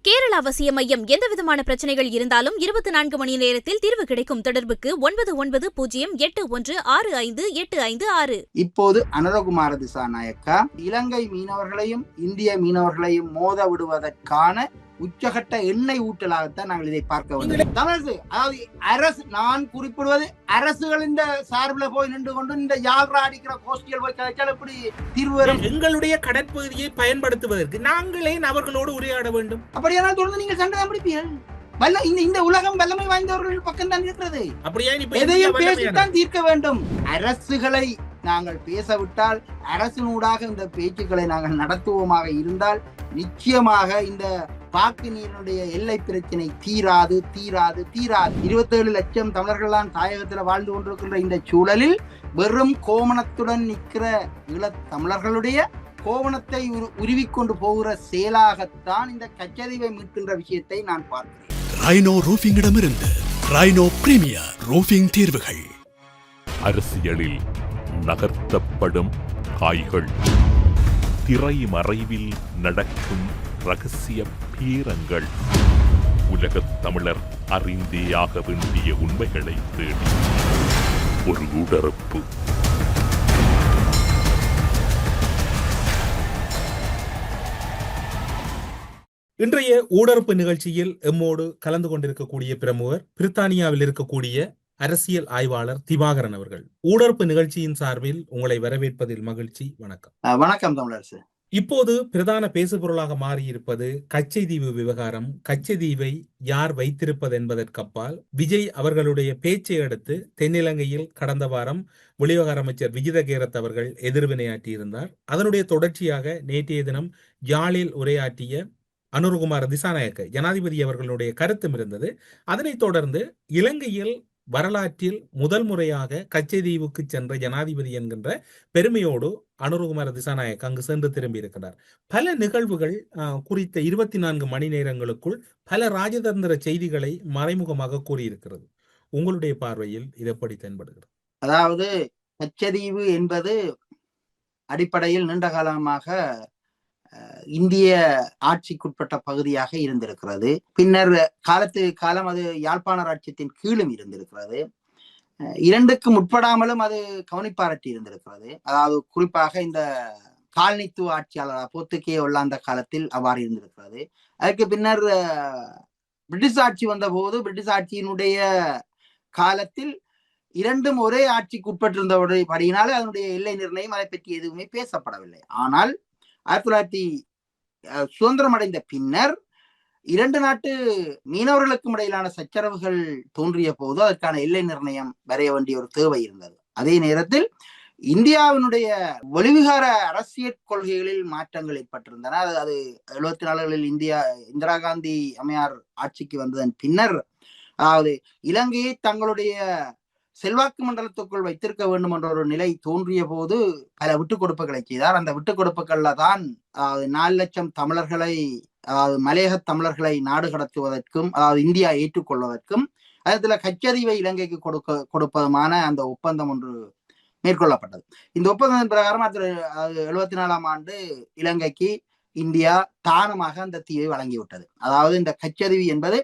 கேரள அவசிய மையம். எந்தவிதமான பிரச்சனைகள் இருந்தாலும் 24 மணி நேரத்தில் தீர்வு கிடைக்கும். தொடர்புக்கு 9908165856. இப்போது அனுரகுமார திசாநாயக்கா இலங்கை மீனவர்களையும் இந்திய மீனவர்களையும் மோத விடுவதற்கான உச்சகட்ட எண்ணெய் ஊட்டலாகத்தான் நாங்கள் இதை பார்க்க வேண்டும். தமிழரசு, அதாவது அரசு, நான் குறிப்பிடுவது அரசுகள் இந்த சார்பில் போய் நின்று கொண்டு இந்த யாழ்ரா அடிக்கிற கோஷ்டிகள் போய் கதைச்சால் எப்படி தீர்வு வரும்? எங்களுடைய கடற்பகுதியை பயன்படுத்துவதற்கு நாங்களே அவர்களோடு உரையாட வேண்டும். அப்படியானால் தொடர்ந்து நீங்கள் சண்டை தான் பிடிப்பீர்கள். இந்த உலகம் வல்லமை வாய்ந்தவர்கள் பக்கம் தான் இருக்கிறது. எதையும் பேசித்தான் தீர்க்க வேண்டும். அரசுகளை நாங்கள் பேசவிட்டால், அரசினூடாக இந்த பேச்சுக்களை நாங்கள் நடத்துவோமாக இருந்தால் நிச்சயமாக இந்த பாக்கு நீரினுடைய எல்லை பிரச்சனை தீராது தீராது தீராது. 27 லட்சம் தமிழர்கள்தான் தாயகத்தில் வாழ்ந்து கொண்டிருக்கின்ற இந்த சூழலில் வெறும் கோமணத்துடன் நிற்கிற ஈழத் தமிழர்களுடைய கோவணத்தை உருவிக்கொண்டு போகிற செயலாகத்தான் இந்த கச்சதீவை மீட்கின்ற விஷயத்தை நான் பார்க்கிறேன். ரைனோ ரூஃபிங்கிடமிருந்து ரைனோ பிரீமியர் ரூஃபிங் தீர்வுகள். அரசியலில் நகர்த்தப்படும் காய்கள், திரைமறைவில் நடக்கும் ரகசிய பீரங்கள், உலகத் தமிழர் அறிந்தேயாக வேண்டிய உண்மைகளை தேடி ஒரு உடறுப்பு. இன்றைய ஊடறுப்பு நிகழ்ச்சியில் எம்மோடு கலந்து கொண்டிருக்கக்கூடிய பிரமுகர், பிரித்தானியாவில் இருக்கக்கூடிய அரசியல் ஆய்வாளர் திவாகரன் அவர்கள். ஊடறுப்பு நிகழ்ச்சியின் சார்பில் உங்களை வரவேற்பதில் மகிழ்ச்சி. வணக்கம். வணக்கம் தமிழரசு. இப்போது பிரதான பேசுபொருளாக மாறியிருப்பது கச்சைதீவு விவகாரம். கச்சைதீவை யார் வைத்திருப்பது என்பதற்கப்பால் விஜய் அவர்களுடைய பேச்சை அடுத்து தென்னிலங்கையில் கடந்த வாரம் வெளிவிவகார அமைச்சர் விஜித கேரத் அவர்கள் எதிர்வினையாற்றியிருந்தார். அதனுடைய தொடர்ச்சியாக நேற்றைய தினம் யாழில் உரையாற்றிய அனுரகுமார திசாநாயக்க ஜனாதிபதி அவர்களுடைய கருத்தும் இருந்தது. அதனைத் தொடர்ந்து இலங்கையில் வரலாற்றில் முதல் முறையாக கச்சைதீவுக்கு சென்ற ஜனாதிபதி என்கின்ற பெருமையோடு அனுரகுமார திசாநாயக்க அங்கு சென்று திரும்பி இருக்கிறார். பல நிகழ்வுகள் குறித்த 24 மணி நேரங்களுக்குள் பல ராஜதந்திர செய்திகளை மறைமுகமாக கூறியிருக்கிறது. உங்களுடைய பார்வையில் இது எப்படி தென்படுகிறது? அதாவது கச்சதீவு என்பது அடிப்படையில் நீண்ட காலமாக இந்திய ஆட்சிக்குட்பட்ட பகுதியாக இருந்திருக்கிறது. பின்னர் காலம் அது யாழ்ப்பாண ராஜ்யத்தின் கீழும் இருந்திருக்கிறது. இரண்டுக்கும் உட்படாமலும் அது கவனிப்பாரட்டி இருந்திருக்கிறது. அதாவது குறிப்பாக இந்த காலனித்துவ ஆட்சியாளர் போர்த்துகேய ஒல்லாந்த காலத்தில் அவ்வாறு இருந்திருக்கிறது. அதுக்கு பின்னர் பிரிட்டிஷ் ஆட்சி வந்த போது பிரிட்டிஷ் ஆட்சியினுடைய காலத்தில் இரண்டும் ஒரே ஆட்சிக்கு உட்பட்டிருந்தபடியினால அதனுடைய எல்லை நிர்ணயம் அதை பற்றி எதுவுமே பேசப்படவில்லை. ஆனால் 1900 சுதந்திரம் அடைந்த பின்னர் இரண்டு நாட்டு மீனவர்களுக்கும் இடையிலான சச்சரவுகள் தோன்றிய போது அதற்கான எல்லை நிர்ணயம் வரைய வேண்டிய ஒரு தேவை இருந்தது. அதே நேரத்தில் இந்தியாவினுடைய வெளிவிகார அரசியல் கொள்கைகளில் மாற்றங்கள் ஏற்பட்டிருந்தன. அது 74களில் இந்திரா காந்தி அம்மையார் ஆட்சிக்கு வந்ததன் பின்னர், அதாவது இலங்கையை தங்களுடைய செல்வாக்கு மண்டலத்துக்குள் வைத்திருக்க வேண்டும் என்ற ஒரு நிலை தோன்றிய போது பல விட்டுக் கொடுப்புகளை செய்தார். அந்த விட்டுக் கொடுப்புகள்ல தான் 4 லட்சம் தமிழர்களை, அதாவது மலையக தமிழர்களை நாடு கடத்துவதற்கும், அதாவது இந்தியா ஏற்றுக்கொள்வதற்கும், அதில் கச்சதீவை இலங்கைக்கு கொடுப்பதுமான அந்த ஒப்பந்தம் ஒன்று மேற்கொள்ளப்பட்டது. இந்த ஒப்பந்தத்தின் பிரகாரம் 1974ஆம் ஆண்டு இலங்கைக்கு இந்தியா தானமாக அந்த தீவை வழங்கிவிட்டது. அதாவது இந்த கச்சதீவு என்பது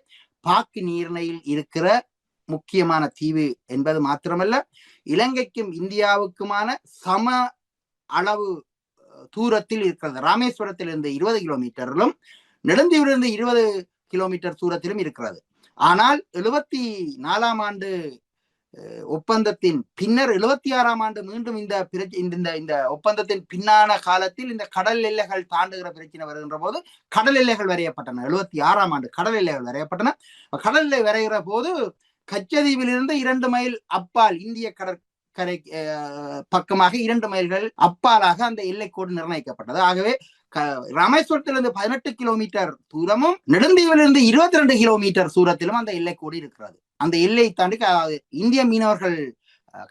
பாக்கு நீர்நிலையில் இருக்கிற முக்கியமான தீவு என்பது மாத்திரமல்ல, இலங்கைக்கும் இந்தியாவுக்குமான சம அளவு தூரத்தில் இருக்கிறது. ராமேஸ்வரத்திலிருந்து 20 கிலோமீட்டரிலும் நெடுந்தீவிலிருந்து 20 கிலோமீட்டர் தூரத்திலும் இருக்கிறது. ஆனால் 74ஆம் ஆண்டு ஒப்பந்தத்தின் பின்னர் 76ஆம் ஆண்டு மீண்டும் இந்த ஒப்பந்தத்தின் பின்னான காலத்தில் இந்த கடல் எல்லைகள் தாண்டுகிற பிரச்சனை வருகின்ற போது கடல் எல்லைகள் வரையப்பட்டன. 76ஆம் ஆண்டு கடல் எல்லைகள் வரையப்பட்டன. கடல் எல்லை வரைகிற போது கச்சதீவிலிருந்து 2 மைல் அப்பால், இந்திய கடற்கரை பக்கமாக 2 மைல்கள் அப்பாலாக அந்த எல்லைக்கோடு நிர்ணயிக்கப்பட்டது. ஆகவே ராமேஸ்வரத்திலிருந்து 18 கிலோமீட்டர் தூரமும் நெடுந்தீவிலிருந்து 22 கிலோமீட்டர் தூரத்திலும் அந்த எல்லைக்கோடு இருக்கிறது. அந்த எல்லையை தாண்டி இந்திய மீனவர்கள்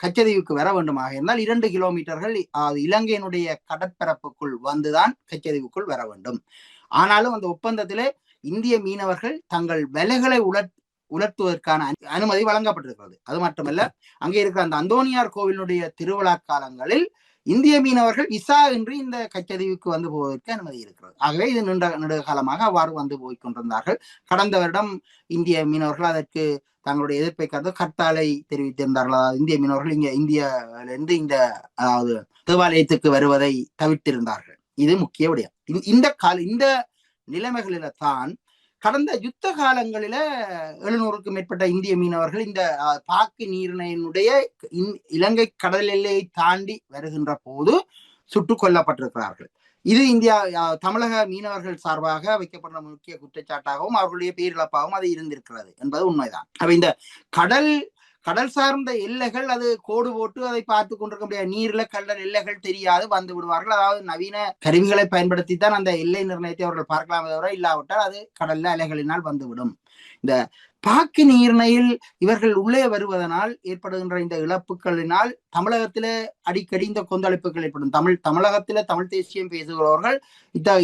கச்சதீவுக்கு வர வேண்டுமாக இருந்தால் 2 கிலோமீட்டர்கள் இலங்கையினுடைய கடற்பரப்புக்குள் வந்துதான் கச்சதீவுக்குள் வர வேண்டும். ஆனாலும் அந்த ஒப்பந்தத்திலே இந்திய மீனவர்கள் தங்கள் வலைகளை உலர்த்துவதற்கான அனுமதி வழங்கப்பட்டிருக்கிறது. அது மட்டுமல்ல, அங்கே இருக்கிற அந்த அந்தோனியார் கோவிலுடைய திருவிழா காலங்களில் இந்திய மீனவர்கள் விசா இன்றி இந்த கச்சதீவுக்கு வந்து போவதற்கு அனுமதி இருக்கிறது. ஆகவே இது நெடுக காலமாக அவ்வாறு வந்து போய் கொண்டிருந்தார்கள். கடந்த வருடம் இந்திய மீனவர்கள் அதற்கு தங்களுடைய எதிர்ப்பை கருத்து கட்டாலை தெரிவித்திருந்தார்கள். இந்திய மீனவர்கள் இந்தியாவிலிருந்து இந்த அதாவது தேவாலயத்துக்கு வருவதை தவிர்த்திருந்தார்கள். இது முக்கிய விடயம். இந்த நிலைமைகளில தான் கடந்த யுத்த காலங்களில 700க்கும் மேற்பட்ட இந்திய மீனவர்கள் இந்த பாக்கு நீரிணையினுடைய இலங்கை கடல் எல்லையை தாண்டி வருகின்ற போது சுட்டுக் கொல்லப்பட்டிருக்கிறார்கள். இது தமிழக மீனவர்கள் சார்பாக வைக்கப்படுற முக்கிய குற்றச்சாட்டாகவும் அவர்களுடைய பேரிழப்பாகவும் அது இருந்திருக்கிறது என்பது உண்மைதான். அப்ப இந்த கடல் சார்ந்த எல்லைகள் அது கோடு போட்டு அதை பார்த்து கொண்டிருக்க முடியாது. நீர்ல கடல் எல்லைகள் தெரியாது வந்து விடுவார்கள். அதாவது நவீன கருவிகளை பயன்படுத்தி தான் அந்த எல்லை நிர்ணயத்தை அவர்கள் பார்க்கலாமே தவிர, இல்லாவிட்டால் அது கடல்ல அலைகளினால் வந்துவிடும். இந்த பாக்கு நீர்ணையில் இவர்கள் உள்ளே வருவதனால் ஏற்படுகின்ற இந்த இழப்புகளினால் தமிழகத்தில அடிக்கடி இந்த கொந்தளிப்புகள் ஏற்படும். தமிழகத்தில தமிழ் தேசியம் பேசுகிறவர்கள்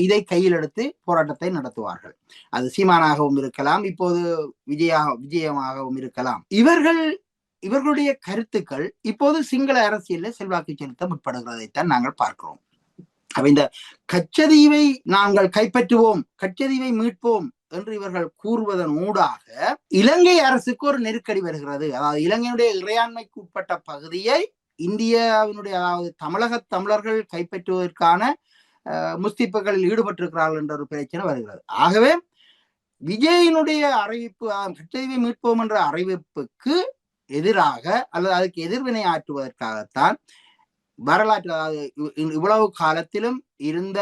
இதை கையில் எடுத்து போராட்டத்தை நடத்துவார்கள். அது சீமானாகவும் இருக்கலாம், இப்போது விஜயமாகவும் இருக்கலாம். இவர்களுடைய கருத்துக்கள் இப்போது சிங்கள அரசியலில் செல்வாக்கு செலுத்த முற்படுகிறதைத்தான் நாங்கள் பார்க்கிறோம். அப்ப இந்த கச்சதீவை நாங்கள் கைப்பற்றுவோம், கச்சதீவை மீட்போம் என்று இவர்கள் கூறுவதன் ஊடாக இலங்கை அரசுக்கு ஒரு நெருக்கடி வருகிறது. அதாவது இலங்கையினுடைய இறையாண்மைக்கு உட்பட்ட பகுதியை இந்தியாவினுடைய அதாவது தமிழர்கள் கைப்பற்றுவதற்கான முஸ்திப்புகளில் ஈடுபட்டிருக்கிறார்கள் என்ற ஒரு பிரச்சனை வருகிறது. ஆகவே விஜயினுடைய அறிவிப்பு கச்சதீவை மீட்போம் என்ற அறிவிப்புக்கு எதிராக அல்லது அதுக்கு எதிர்வினை ஆற்றுவதற்காகத்தான் வரலாற்று அதாவது இவ்வளவு காலத்திலும் இருந்த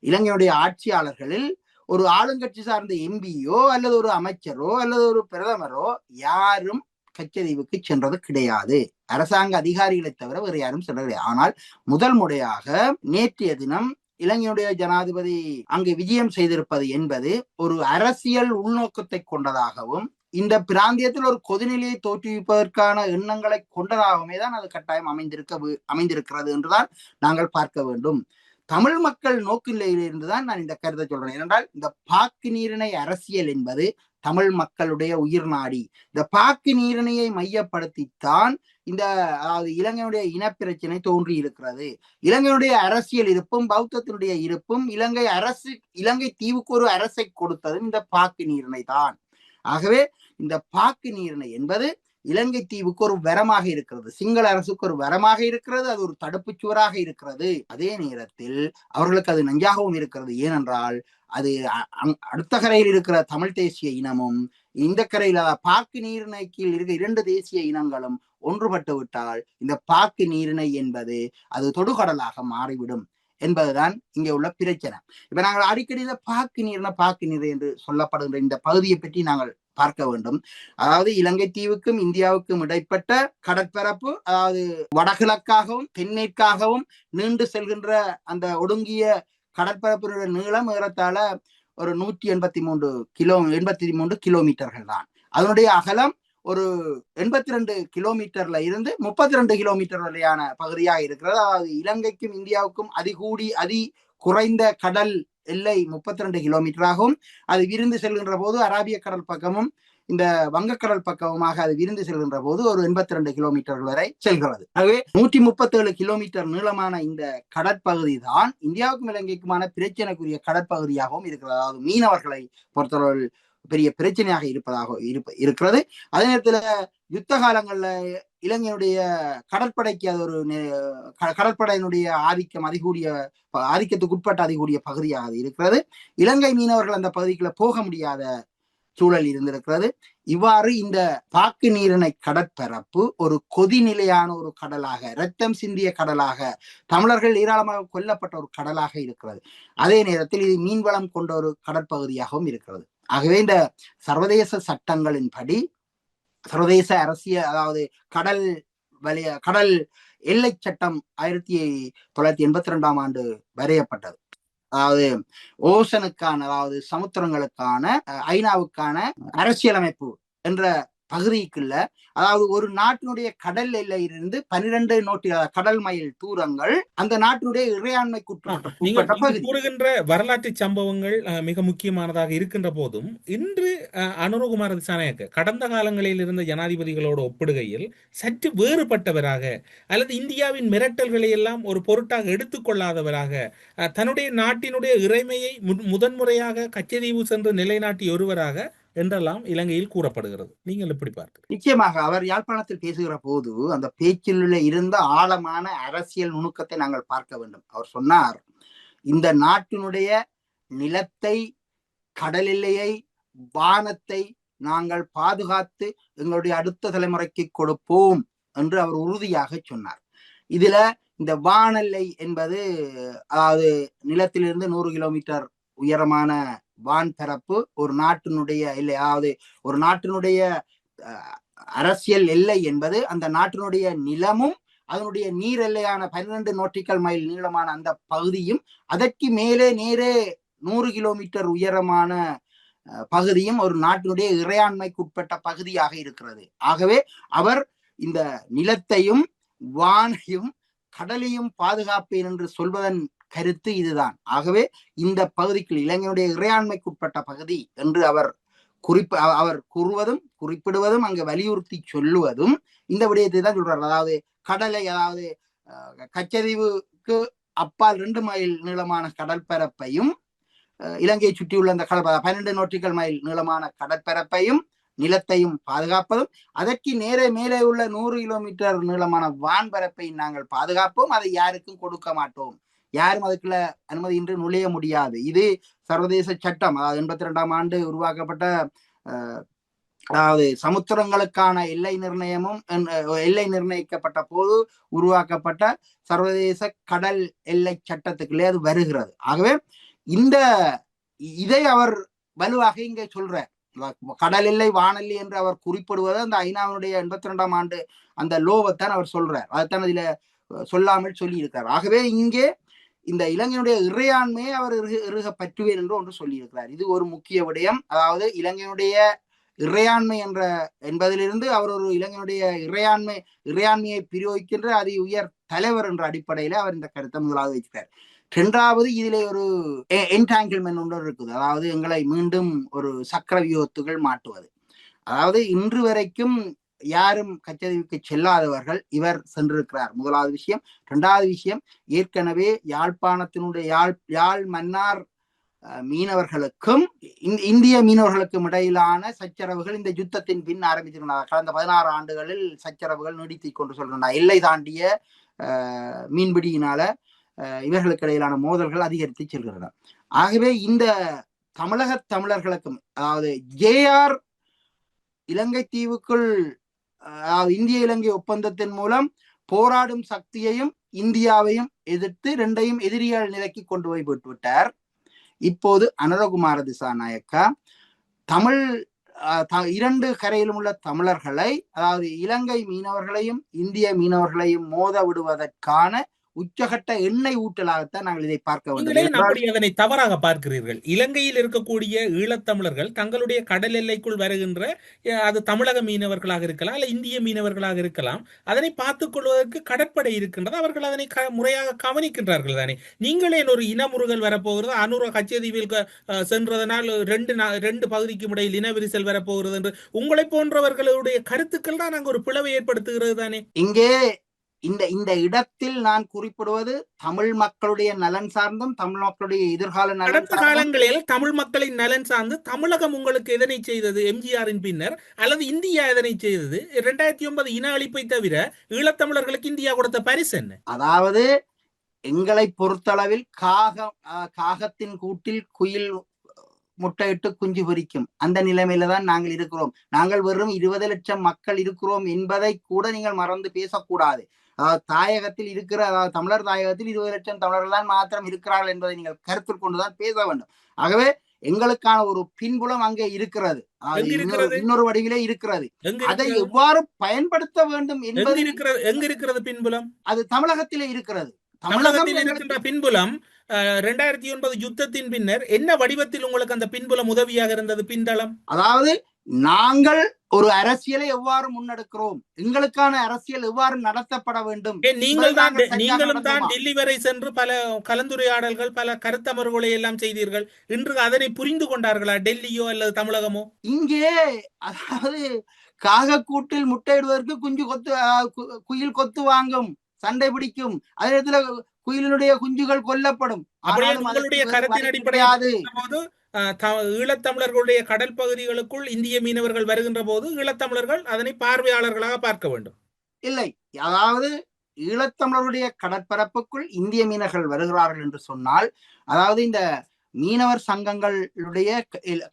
இலங்கையுடைய ஆட்சியாளர்களில் ஒரு ஆளுங்கட்சி சார்ந்த எம்பியோ அல்லது ஒரு அமைச்சரோ அல்லது ஒரு பிரதமரோ யாரும் கச்சதீவுக்கு சென்றது கிடையாது. அரசாங்க அதிகாரிகளை தவிர வேறு யாரும் சென்றது கிடையாது. ஆனால் முதல் முறையாக நேற்றைய தினம் இலங்கையுடைய ஜனாதிபதி அங்கு விஜயம் செய்திருப்பது என்பது ஒரு அரசியல் உள்நோக்கத்தை கொண்டதாகவும் இந்த பிராந்தியத்தில் ஒரு கொதிநிலையை தோற்றுவிப்பதற்கான எண்ணங்களை கொண்டதாகவே தான் அது கட்டாயம் அமைந்திருக்கிறது என்றுதான் நாங்கள் பார்க்க வேண்டும். தமிழ் மக்கள் நோக்கிலையிலிருந்து தான் நான் இந்த கருத்தை சொல்றேன். ஏனென்றால் இந்த பாக்கு நீரிணை அரசியல் என்பது தமிழ் மக்களுடைய உயிர் நாடி. இந்த பாக்கு நீரிணையை மையப்படுத்தித்தான் இந்த அதாவது இலங்கையுடைய இனப்பிரச்சனை தோன்றி இருக்கிறது. இலங்கையுடைய அரசியல் இருப்பும் பௌத்தத்தினுடைய இருப்பும் இலங்கை தீவுக்கு ஒரு அரசை கொடுத்ததும் இந்த பாக்கு நீரிணை தான். ஆகவே இந்த பாக்கு நீரிணை என்பது இலங்கை தீவுக்கு ஒரு வரமாக இருக்கிறது, சிங்கள அரசுக்கு ஒரு வரமாக இருக்கிறது, அது ஒரு தடுப்பு சுவராக இருக்கிறது. அதே நேரத்தில் அவர்களுக்கு அது நஞ்சாகவும் இருக்கிறது. ஏனென்றால் அது அடுத்த கரையில் இருக்கிற தமிழ் தேசிய இனமும் இந்த கரையில் பாக்கு நீரிணைக்கு இருக்கிற 2 தேசிய இனங்களும் ஒன்றுபட்டு விட்டால் இந்த பாக்கு நீரிணை என்பது அது தொடுகடலாக மாறிவிடும் என்பதுதான் இங்கே உள்ள பிரச்சனை. இப்ப நாங்கள் அடிக்கடி பாக்கு நீர் என்று சொல்லப்படுகின்ற இந்த பகுதியை பற்றி நாங்கள் பார்க்க வேண்டும். அதாவது இலங்கை தீவுக்கும் இந்தியாவுக்கும் இடைப்பட்ட கடற்பரப்பு, அதாவது வடகிழக்காகவும் தென்மேற்காகவும் நீண்டு செல்கின்ற அந்த ஒடுங்கிய கடற்பரப்பினுடைய நீளம் ஏறத்தாழ ஒரு 183 கிலோமீட்டர்கள் தான். அதனுடைய அகலம் ஒரு 82 கிலோமீட்டர்ல இருந்து 32 கிலோமீட்டர் வரையான பகுதியாக இருக்கிறது. அதாவது இலங்கைக்கும் இந்தியாவுக்கும் அதி குறைந்த கடல் எல்லை 32 கிலோமீட்டராகவும் அது விரிந்து செல்கின்ற போது அராபிய கடல் பக்கமும் இந்த வங்கக்கடல் பக்கமுமாக அது விரிந்து செல்கின்ற போது ஒரு 82 கிலோமீட்டர் வரை செல்கிறது. ஆகவே 137 கிலோமீட்டர் நீளமான இந்த கடற்பகுதி தான் இந்தியாவுக்கும் இலங்கைக்குமான பிரச்சனைக்குரிய கடற்பகுதியாகவும் இருக்கிறது. அதாவது மீனவர்களை பொறுத்தவரை பெரிய பிரச்சனையாக இருக்கிறது. அதே நேரத்துல யுத்த காலங்கள்ல இலங்கையினுடைய கடற்படைக்கு அது ஒரு கடற்படையினுடைய ஆதிக்கத்துக்கு உட்பட்ட அதிகூடிய பகுதியாக இருக்கிறது. இலங்கை மீனவர்கள் அந்த பகுதிக்குள்ள போக முடியாத சூழல் இருந்திருக்கிறது. இவ்வாறு இந்த பாக்கு நீரிணை கடற்பரப்பு ஒரு கொதிநிலையான ஒரு கடலாக, இரத்தம் சிந்திய கடலாக, தமிழர்கள் ஏராளமாக கொல்லப்பட்ட ஒரு கடலாக இருக்கிறது. அதே நேரத்தில் இது மீன்வளம் கொண்ட ஒரு கடற்பகுதியாகவும் இருக்கிறது. ஆகவே இந்த சர்வதேச சட்டங்களின்படி சர்வதேச அரசியல் அதாவது கடல் எல்லை சட்டம் 1982ஆம் ஆண்டு வரையப்பட்டது. அதாவது ஓசனுக்கான அதாவது சமுத்திரங்களுக்கான ஐநாவுக்கான அரசியலமைப்பு என்ற பகுதிக்குள்ள, அதாவது ஒரு நாட்டினுடைய கடல் எல்லையிலிருந்து 12 கடல் மைல் தூரங்கள் அந்த நாட்டினுடைய இறையாண்மைக்குட்பட்ட பகுதி. கூறுகின்ற வரலாற்று சம்பவங்கள் மிக முக்கியமானதாக இருக்கின்ற போதும் இன்று அனுரகுமார திசாநாயக்க கடந்த காலங்களில் இருந்த ஜனாதிபதிகளோடு ஒப்பிடுகையில் சற்று வேறுபட்டவராக அல்லது இந்தியாவின் மிரட்டல்களை எல்லாம் ஒரு பொருட்டாக எடுத்துக்கொள்ளாதவராக தன்னுடைய நாட்டினுடைய இறைமையை முதன்முறையாக கச்சதீவு சென்று நிலைநாட்டிய ஒருவராக என்றெல்லாம் இலங்கையில் கூறப்படுகிறது. நீங்கள் எப்படி பார்க்கிறீர்கள்? நிச்சயமாக அவர் யாழ்ப்பாணத்தில் பேசுகிற போது அந்த பேச்சில் இருந்த ஆழமான அரசியல் நுணுக்கத்தை நாங்கள் பார்க்க வேண்டும். அவர் சொன்னார், இந்த நாட்டினுடைய நிலத்தை, கடல் எல்லையை, வானத்தை நாங்கள் பாதுகாத்து எங்களுடைய அடுத்த தலைமுறைக்கு கொடுப்போம் என்று அவர் உறுதியாக சொன்னார். இதுல இந்த வானெல்லை என்பது, அதாவது நிலத்திலிருந்து 100 கிலோமீட்டர் உயரமான வான் பரப்பு ஒரு நாட்டினுடைய இல்லை, அதாவது ஒரு நாட்டினுடைய அரசியல் எல்லை என்பது அந்த நாட்டினுடைய நிலமும் அதனுடைய நீர் எல்லையான 12 நாட்டிக்கல் மைல் நீளமான அந்த பகுதியும் அதற்கு மேலே நேரே 100 கிலோமீட்டர் உயரமான பகுதியும் ஒரு நாட்டினுடைய இறையாண்மைக்குட்பட்ட பகுதியாக இருக்கிறது. ஆகவே அவர் இந்த நிலத்தையும் வானையும் கடலையும் பாதுகாப்பேன் என்று சொல்வதன் கருத்து இதுதான். ஆகவே இந்த பகுதிக்கு இலங்கையுடைய இறையாண்மைக்குட்பட்ட பகுதி என்று அவர் கூறுவதும் குறிப்பிடுவதும் அங்கு வலியுறுத்தி சொல்லுவதும் இந்த விடயத்தை தான் சொல்றார். அதாவது கடலை, அதாவது கச்சதீவுக்கு அப்பால் 2 மைல் நீளமான கடற்பரப்பையும் இலங்கையை சுற்றியுள்ள அந்த 12 நாட்டிக்கல் மைல் நீளமான கடற்பரப்பையும் நிலத்தையும் பாதுகாப்பதும், அதற்கு நேரே மேலே உள்ள 100 கிலோமீட்டர் நீளமான வான்பரப்பை நாங்கள் பாதுகாப்போம், அதை யாருக்கும் கொடுக்க மாட்டோம், யாரும் அதுக்குள்ள அனுமதியின்றி நுழைய முடியாது. இது சர்வதேச சட்டம். அதாவது 82ஆம் ஆண்டு உருவாக்கப்பட்ட, அதாவது சமுத்திரங்களுக்கான எல்லை நிர்ணயிக்கப்பட்ட போது உருவாக்கப்பட்ட சர்வதேச கடல் எல்லை சட்டத்துக்குள்ளே அது வருகிறது. ஆகவே இதை அவர் வலுவாக இங்கே சொல்றார். கடல் எல்லை, வானெல்லை என்று அவர் குறிப்பிடுவது அந்த ஐநாவுடைய 82ஆம் ஆண்டு அந்த லோவத்தான் அவர் சொல்றார். அதைத்தான் இதுல சொல்லாமல் சொல்லி இருக்கார். ஆகவே இங்கே இந்த இலங்கையினுடைய இறையாண்மையை அவர் இறுக பற்றுவேன் என்று ஒன்று சொல்லியிருக்கிறார். இது ஒரு முக்கிய விடயம். அதாவது இலங்கையினுடைய இறையாண்மை என்பதிலிருந்து அவர் ஒரு இலங்கையினுடைய இறையாண்மையை பிரயோகிக்கின்ற அதி உயர் தலைவர் என்ற அடிப்படையில அவர் இந்த கருத்தை முதலாவது வைக்கிறார். 2வது, இதிலே ஒரு என்டாங்கிள்மெண்ட் ஒன்று இருக்குது. அதாவது எங்களை மீண்டும் ஒரு சக்கர வியூகத்துகள் மாட்டுவது. அதாவது இன்று வரைக்கும் யாரும் கச்சதீவுக்கு செல்லாதவர்கள் இவர் சென்றிருக்கிறார், முதலாவது விஷயம். 2வது விஷயம், ஏற்கனவே யாழ்ப்பாணத்தினுடைய யாழ் மன்னார் மீனவர்களுக்கும் இந்திய மீனவர்களுக்கும் இடையிலான சச்சரவுகள் இந்த யுத்தத்தின் பின் ஆரம்பித்திருக்கிறார். கடந்த 16 ஆண்டுகளில் சச்சரவுகள் நீடித்துக் கொண்டு சொல்றாங்க. எல்லை தாண்டிய மீன்பிடியினால இவர்களுக்கு இடையிலான மோதல்கள் அதிகரித்து செல்கின்றன. ஆகவே இந்த தமிழர்களுக்கும், அதாவது ஜேஆர் இலங்கை தீவுக்குள் இந்திய இலங்கை ஒப்பந்தத்தின் மூலம் போராடும் சக்தியையும் இந்தியாவையும் எதிர்த்து 2யும் எதிரிகள் நிலைக்கு கொண்டு போய் விட்டார். இப்போது அனுரகுமார திசாநாயக்கா 2 கரையிலும் உள்ள தமிழர்களை, அதாவது இலங்கை மீனவர்களையும் இந்திய மீனவர்களையும் மோத விடுவதற்கான உச்சகட்ட எண்ணெய் ஊட்டலாகத்தான் நாங்கள் இதை பார்க்க வேண்டும். அதனை தவறாக பார்க்கிறீர்கள். இலங்கையில் இருக்கக்கூடிய ஈழத்தமிழர்கள் தங்களுடைய கடல் எல்லைக்குள் வருகின்ற, அது தமிழக மீனவர்களாக இருக்கலாம் அல்ல இந்திய மீனவர்களாக இருக்கலாம், அதனை பார்த்துக் கொள்வதற்கு கடற்படை இருக்கின்றது. அவர்கள் அதனை முறையாக கவனிக்கின்றார்கள் தானே. நீங்களே ஒரு இனமுறுகல் வரப்போகிறது, அனுர கச்சதீவில் சென்றதனால் 2 பகுதிக்கும் இடையில் இனவிரிசல் வரப்போகிறது என்று உங்களை போன்றவர்களுடைய கருத்துக்கள் தான் அங்கு ஒரு பிளவை ஏற்படுத்துகிறது தானே. இங்கே இந்த இடத்தில் நான் குறிப்பிடுவது தமிழ் மக்களுடைய நலன் சார்ந்தும் தமிழ் மக்களுடைய எதிர்கால நலன் காலங்களில் தமிழ் மக்களின் நலன் சார்ந்து தமிழகம் உங்களுக்கு எதனை செய்தது? எம்ஜிஆரின் பின்னர் அல்லது இந்தியா எதனை செய்தது? 2009 இன அழிப்பை தவிர ஈழத்தமிழர்களுக்கு இந்தியா கொடுத்த பரிசு என்ன? அதாவது எங்களை பொறுத்தளவில் காகத்தின் கூட்டில் குயில் முட்டையிட்டு குஞ்சு பொரிக்கும் அந்த நிலைமையில தான் நாங்கள் இருக்கிறோம். நாங்கள் வெறும் 20 லட்சம் மக்கள் இருக்கிறோம் என்பதை கூட நீங்கள் மறந்து பேசக்கூடாது. அதாவது தாயகத்தில் இருக்கிற, அதாவது தமிழர் தாயகத்தில் 20 லட்சம் தமிழர்கள் தான் மாத்திரம் இருக்கிறார்கள் என்பதை நீங்கள் கருத்தில் கொண்டுதான் பேச வேண்டும். ஆகவே எங்களுக்கான ஒரு பின்புலம் அங்கே இருக்கிறது, இன்னொரு வடிவிலே இருக்கிறது. அதை எவ்வாறு பயன்படுத்த வேண்டும் என்பது எங்க இருக்கிறது பின்புலம்? அது தமிழகத்திலே இருக்கிறது. தமிழகத்தில் இருக்கின்ற பின்புலம் 2009 யுத்தத்தின் பின்னர் என்ன வடிவத்தில் உங்களுக்கு அந்த பின்புலம் உதவியாக இருந்தது? பின்தளம், அதாவது நாங்கள் ஒரு அரசியலை எவ்வாறு முன்னெடுக்கிறோம், எங்களுக்கான அரசியல் எவ்வாறு நடத்தப்பட வேண்டும். நீங்களும் தான் டெல்லி வரை சென்று பல கலந்துரையாடல்கள், பல கருத்தமர்வுகளை எல்லாம் செய்தீர்கள். இன்று அதனை புரிந்து கொண்டார்களா டெல்லியோ அல்லது தமிழகமோ? இங்கே அதாவது காகக்கூட்டில் முட்டையிடுவதற்கு குயில் கொத்து வாங்கும், சண்டை பிடிக்கும். அதே நேரத்துல குயிலினுடைய குஞ்சுகள் கொல்லப்படும். உங்களுடைய கருத்தின் அடிப்படையில் ஈழத்தமிழர்களுடைய கடல் பகுதிகளுக்குள் இந்திய மீனவர்கள் வருகின்ற போது ஈழத்தமிழர்கள் அதனை பார்வையாளர்களாக பார்க்க வேண்டும். இல்லை, அதாவது ஈழத்தமிழருடைய கடற்பரப்புக்குள் இந்திய மீனவர்கள் வருகிறார்கள் என்று சொன்னால், அதாவது இந்த மீனவர் சங்கங்களுடைய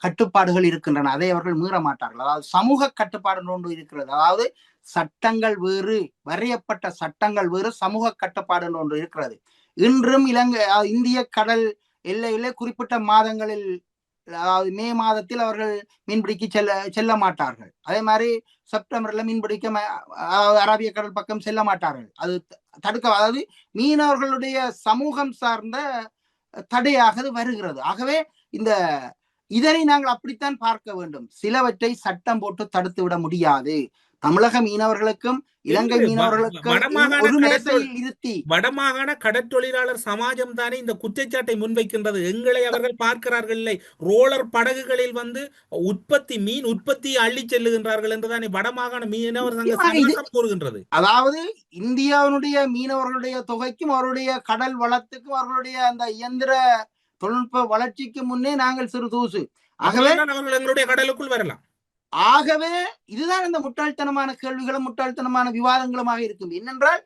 கட்டுப்பாடுகள் இருக்கின்றன, அதை அவர்கள் மீற மாட்டார்கள். அதாவது சமூக கட்டுப்பாடு ஒன்று இருக்கிறது. அதாவது சட்டங்கள் வேறு, வரையப்பட்ட சட்டங்கள் வேறு, சமூக கட்டுப்பாடு ஒன்று இருக்கிறது. இன்றும் இந்திய கடல் எல்லையிலே குறிப்பிட்ட மாதங்களில், அதாவது மே மாதத்தில் அவர்கள் மீன்பிடிக்க செல்ல மாட்டார்கள். அதே மாதிரி செப்டம்பர்ல மீன்பிடிக்க அரபிய கடல் பக்கம் செல்ல மாட்டார்கள். அது அதாவது மீனவர்களுடைய சமூகம் சார்ந்த தடையாக வருகிறது. ஆகவே இதனை நாங்கள் அப்படித்தான் பார்க்க வேண்டும். சிலவற்றை சட்டம் போட்டு தடுத்து விட முடியாது. தமிழக மீனவர்களுக்கும் இலங்கை மீனவர்களுக்கும் இருத்தி வடமாகாண கடற்தொழிலாளர் சமாஜம் தானே இந்த குற்றச்சாட்டை முன்வைக்கின்றது. எங்களை அவர்கள் பார்க்கிறார்கள் இல்லை, ரோலர் படகுகளில் மீன் உற்பத்தியை அள்ளி செல்லுகின்றார்கள் என்றுதானே வடமாகாண மீனவர் சங்கம் கூறுகின்றது. அதாவது இந்தியாவினுடைய மீனவர்களுடைய தொகைக்கும் அவருடைய கடல் வளத்துக்கும் அவர்களுடைய அந்த இயந்திர தொழில்நுட்ப வளர்ச்சிக்கு முன்னே நாங்கள் சிறு தூசு. ஆகவே அவர்கள் எங்களுடைய கடலுக்குள் வரலாம். ஆகவே இதுதான் இந்த முட்டாள்தனமான கேள்விகளும் முட்டாள்தனமான விவாதங்களுமாக இருக்கும். என்னென்றால்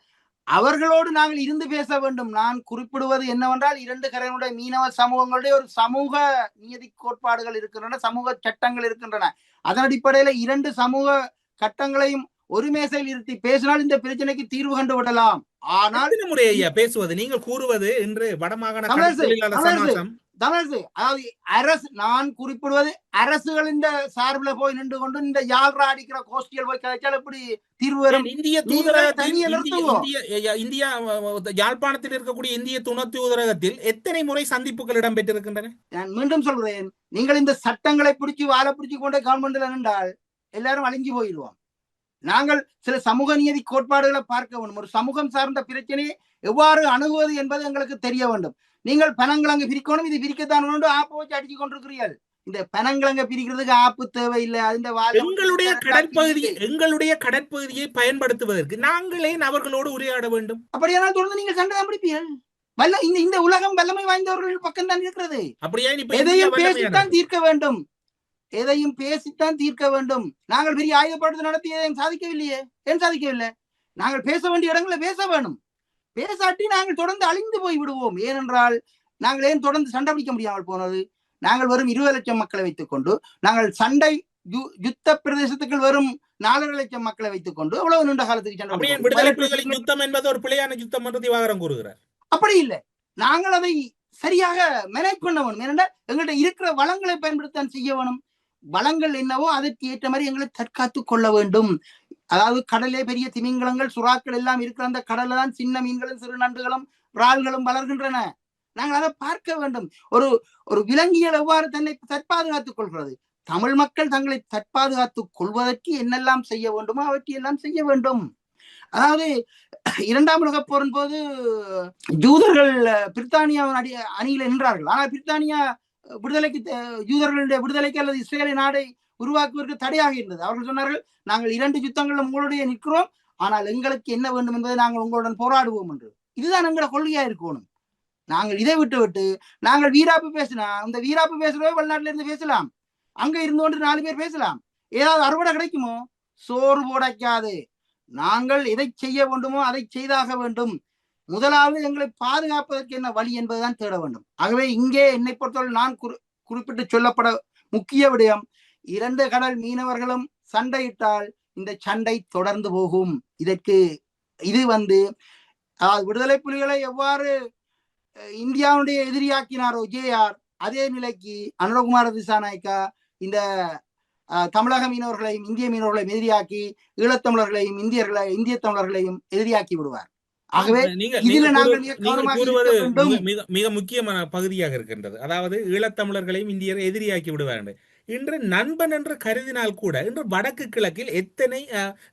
அவர்களோடு நாங்கள் இருந்து பேச வேண்டும். நான் குறிப்பிடுவது என்னவென்றால், இரண்டு கரையினுடைய மீனவ சமூகங்களுடைய ஒரு சமூக நீதி கோட்பாடுகள் இருக்கின்றன, சமூக சட்டங்கள் இருக்கின்றன. அதன் அடிப்படையில இரண்டு சமூக சட்டங்களையும் ஒரு மேசையில் இருத்தி பேசினால் இந்த பிரச்சனைக்கு தீர்வு கண்டு விடலாம். ஆனால் முறையா பேசுவது நீங்கள் கூறுவது என்று வடமாகாண தமிழரசு, அதாவது அரசு, நான் குறிப்பிடுவது அரசுகளின் சார்பில் போய் நின்று கொண்டு இந்த யாழ்ரா அடிக்கிற கோஷ்டிகள் போய் கிடைச்சால் எப்படி தீர்வு வரும்? இந்தியா யாழ்ப்பாணத்தில் இருக்கக்கூடிய இந்திய துணை தூதரகத்தில் எத்தனை முறை சந்திப்புகள் இடம்பெற்றிருக்கின்றன? நான் மீண்டும் சொல்றேன், நீங்கள் இந்த சட்டங்களை பிடிச்சி வாழை பிடிச்சி கொண்டே கவர்மெண்ட்ல நின்றால் எல்லாரும் அழிஞ்சு போயிடுவோம். நாங்கள் சில சமூக நீதி கோட்பாடுகளை பார்க்க வேண்டும். ஒரு சமூகம் சார்ந்த பிரச்சனையை எவ்வாறு அணுகுவது என்பது எங்களுக்கு தெரிய வேண்டும். நீங்கள் பனங்கிழங்கு பிரிக்கணும், இது பிரிக்கத்தான் ஆப்பை வச்சு அடிச்சு கொண்டிருக்கிறீர்கள். இந்த பனங்கிழங்க பிரிக்கிறதுக்கு ஆப்பு தேவையில்லை. எங்களுடைய கடற்பகுதியை பயன்படுத்துவதற்கு நாங்களே அவர்களோடு உரையாட வேண்டும். அப்படியானால் தொடர்ந்து நீங்கள் சண்டை தான் பிடிப்பீர்கள். இந்த உலகம் வல்லமை வாய்ந்தவர்கள் பக்கம் தான் இருக்கிறது. எதையும் பேசித்தான் தீர்க்க வேண்டும், எதையும் பேசித்தான் தீர்க்க வேண்டும். நாங்கள் பெரிய ஆயுதப்படுத்த நடத்தி எதையும் சாதிக்கவில்லையே. ஏன் சாதிக்கவில்லை? நாங்கள் பேச வேண்டிய இடங்களை பேச வேணும். பேசாட்டி நாங்கள் தொடர்ந்து அழிந்து போய் விடுவோம். ஏனென்றால் நாங்கள் ஏன் தொடர்ந்து சண்டை பிடிக்க முடியாமல் போனது? நாங்கள் வரும் 20 லட்சம் மக்களை வைத்துக் கொண்டு, நாங்கள் சண்டை யுத்த பிரதேசத்துக்கு வரும் 4 லட்சம் மக்களை வைத்துக் கொண்டு அவ்வளவு நீண்ட காலத்துக்கு சண்டை யுத்தம் என்பது ஒரு பிழையான யுத்தம் என்று திவாகரன் கூறுகிறார். அப்படி இல்லை, நாங்கள் அதை சரியாக மேனேஜ் பண்ண வேணும். ஏனென்றால் எங்கள்கிட்ட இருக்கிற வளங்களை பயன்படுத்த செய்ய வேணும். வளங்கள் என்னவோ அதற்கு ஏற்ற மாதிரி எங்களை தற்காத்து கொள்ள வேண்டும். அதாவது கடலே பெரிய திமிங்கலங்கள், சுறாக்கள் எல்லாம் இருக்கிற அந்த கடல்ல தான் சின்ன மீன்களும் சிறு நண்டுகளும் இறால்களும் வளர்கின்றன. நாங்கள் அதை பார்க்க வேண்டும். ஒரு விலங்கியல் எவ்வாறு தன்னை தற்பாதுகாத்துக் கொள்கிறது, தமிழ் மக்கள் தங்களை தற்பாதுகாத்துக் கொள்வதற்கு என்னெல்லாம் செய்ய வேண்டுமோ அவற்றையெல்லாம் செய்ய வேண்டும். அதாவது 2ஆம் உலகப் போரின் போது யூதர்கள் பிரித்தானியாவின் அணியில் நின்றார்கள். ஆனால் பிரித்தானியா யூதர்களுடைய விடுதலைக்கு அல்லது இஸ்ரேலை நாடை உருவாக்குவதற்கு தடையாக இருந்தது. அவர்கள் சொன்னார்கள், நாங்கள் 2 யுத்தங்களும் உங்களுடைய நிற்கிறோம், ஆனால் எங்களுக்கு என்ன வேண்டும் என்பதை நாங்கள் உங்களுடன் போராடுவோம் என்று. இதுதான் எங்களோட கொள்கையா இருக்கணும். நாங்கள் இதை விட்டு நாங்கள் வீராப்பு பேசினா, அந்த வீராப்பு பேசுறவே வெளிநாட்டுல இருந்து பேசலாம், அங்க இருந்து கொண்டு 4 பேர் பேசலாம். ஏதாவது அறுவடை கிடைக்குமோ? சோறு போடைக்காது. நாங்கள் எதை செய்ய வேண்டுமோ அதை செய்தாக வேண்டும். முதலாவது எங்களை பாதுகாப்பதற்கு என்ன வழி என்பதுதான் தேட வேண்டும். ஆகவே இங்கே என்னை பொறுத்தவரை நான் குறிப்பிட்டு சொல்லப்பட முக்கிய விடயம், 2 கடல் மீனவர்களும் சண்டையிட்டால் இந்த சண்டை தொடர்ந்து போகும். இது விடுதலை புலிகளை எவ்வாறு இந்தியாவுடைய எதிரியாக்கினாரோ ஜேஆர், அதே நிலைக்கு அனுரகுமார திசாநாயக்கா இந்த தமிழக மீனவர்களையும் இந்திய மீனவர்களையும் எதிரியாக்கி ஈழத்தமிழர்களையும் இந்திய தமிழர்களையும் எதிரியாக்கி விடுவார். ஆகவே மிக முக்கியமான பகுதியாக இருக்கின்றது. அதாவது ஈழத்தமிழர்களையும் இந்தியரை எதிரியாக்கி விடுவார்கள். இன்று நண்பன் என்று கருதினால் கூட இன்று வடக்கு கிழக்கில் எத்தனை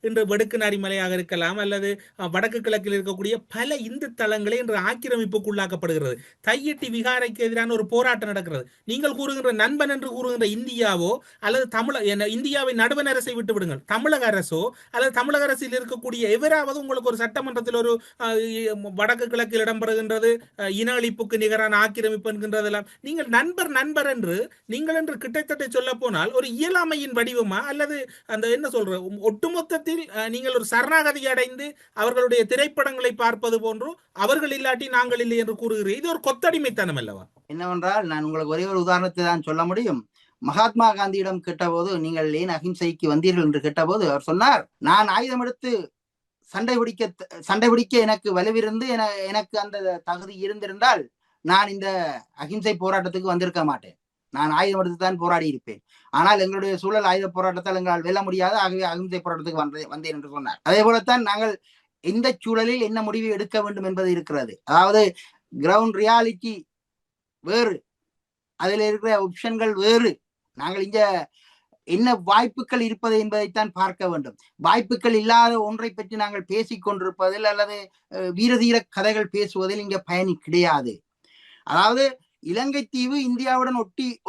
இன்று வெடுக்குநாரி மலையாக இருக்கலாம் அல்லது வடக்கு கிழக்கில் இருக்கக்கூடிய பல இந்து தளங்களை இன்று ஆக்கிரமிப்புக்குள்ளாக்கப்படுகிறது. தையிட்டி விகாரைக்கு எதிரான ஒரு போராட்டம் நடக்கிறது. நீங்கள் கூறுகின்ற நண்பன் என்று கூறுகின்ற இந்தியாவோ அல்லது இந்தியாவை நடுவண் அரசை விட்டு விடுங்கள், தமிழக அரசோ அல்லது தமிழக அரசில் இருக்கக்கூடிய எவராவது உங்களுக்கு ஒரு சட்டமன்றத்தில் ஒரு வடக்கு கிழக்கில் இடம்பெறுகின்றது இன அழிப்புக்கு நிகரான ஆக்கிரமிப்பு என்கின்றதெல்லாம் நீங்கள் நண்பர் என்று நீங்கள் என்று கிட்டத்தட்ட சொல்ல போனால் ஒரு இயலாமையின் வடிவமா அல்லது அந்த என்ன சொல்ற ஒட்டுமொத்தத்தில் நீங்கள் ஒரு சரணாகதி அடைந்து அவர்களுடைய திரைப்படங்களை பார்ப்பது போன்று அவர்கள் இல்லாட்டி நாங்கள் இல்லை என்று கூறுகிறீர்கள். இது ஒரு கொத்தடிமைத்தனம் அல்லவா? என்னவென்றால் நான் உங்களுக்கு ஒரே ஒரு உதாரணத்தை தான் சொல்ல முடியும். மகாத்மா காந்தியிடம் கேட்டபோது நீங்கள் ஏன் அகிம்சைக்கு வந்தீர்கள் என்று கேட்டபோது அவர் சொன்னார், நான் ஆயுதம் எடுத்து சண்டை பிடிக்க எனக்கு வலுவிருந்து எனக்கு அந்த தகுதி இருந்திருந்தால் நான் இந்த அகிம்சை போராட்டத்துக்கு வந்திருக்க மாட்டேன். நான் ஆயுதம் எடுத்து தான் போராடி இருப்பேன். ஆனால் எங்களுடைய சூழல் ஆயுத போராட்டத்தால் எங்களால் வெல்ல முடியாது, ஆகவே அகிம்சை போராட்டத்துக்கு வந்தேன் என்று சொன்னார். அதே போலத்தான் நாங்கள் எந்த சூழலில் என்ன முடிவு எடுக்க வேண்டும் என்பது இருக்கிறது. அதாவது கிரவுண்ட் ரியாலிட்டி வேறு, அதில் இருக்கிற ஆப்ஷன்கள் வேறு. நாங்கள் இங்க என்ன வாய்ப்புகள் இருப்பது என்பதைத்தான் பார்க்க வேண்டும். வாய்ப்புகள் இல்லாத ஒன்றை பற்றி நாங்கள் பேசிக் கொண்டிருப்பதில் அல்லது வீரதீர கதைகள் பேசுவதில் இங்க பயணி கிடையாது. அதாவது இலங்கை தீவு இந்தியாவுடன்